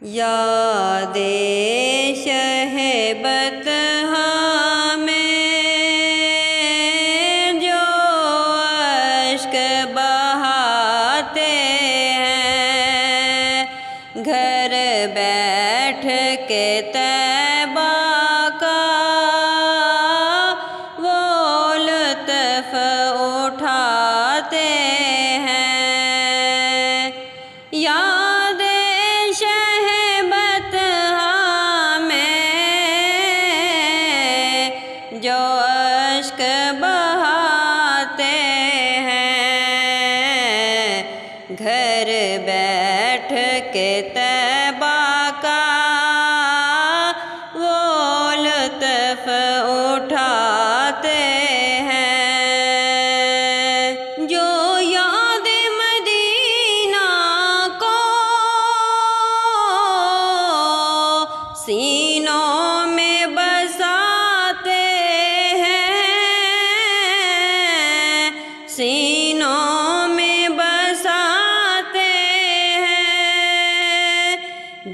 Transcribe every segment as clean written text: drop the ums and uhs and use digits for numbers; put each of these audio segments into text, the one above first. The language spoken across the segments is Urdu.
یاد شہبت میں جو اشک بہاتے ہیں، گھر بیٹھ کے طیبہ کا وہ لطف اٹھاتے ہیں۔ یاد شہبت میں جو اشک بہاتے ہیں، گھر بیٹھ کے طیبہ کا وہ لطف اٹھاتے ہیں۔ جو یاد مدینہ کو سینوں میں بساتے ہیں، سینوں میں بساتے ہیں،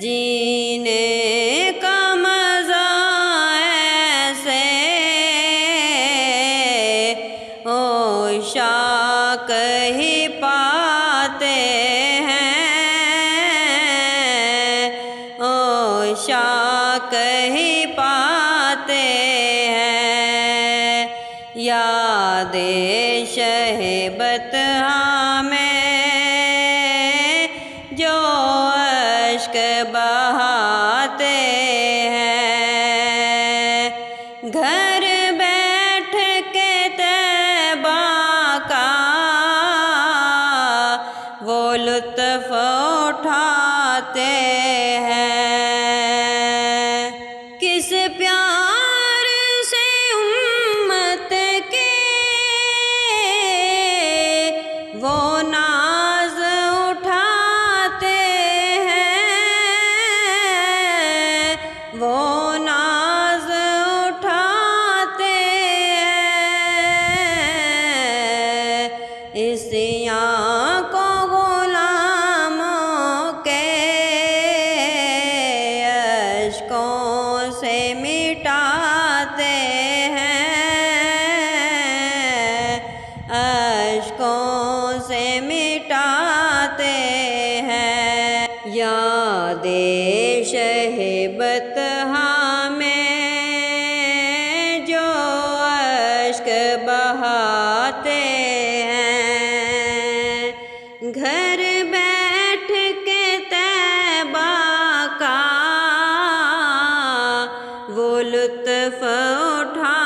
جینے کا مزہ ایسے عشاق ہی پاتے ہیں، عشاق ہی پاتے ہیں۔ یاد شہبت میں جو اشک بہاتے ہیں، گھر بیٹھ کے طیبہ کا وہ لطف اٹھاتے ہیں۔ کس پیار سے امت کے وہ ناز اٹھاتے ہیں، وہ ناز اٹھاتے ہیں، عیسیوں کو غلاموں کے اشکوں سے مٹاتے ہیں، اشکوں سے مٹاتے ہیں۔ یاد شہبت میں جو اشک بہاتے ہیں، گھر بیٹھ کے طیبہ کا وہ لطف اٹھا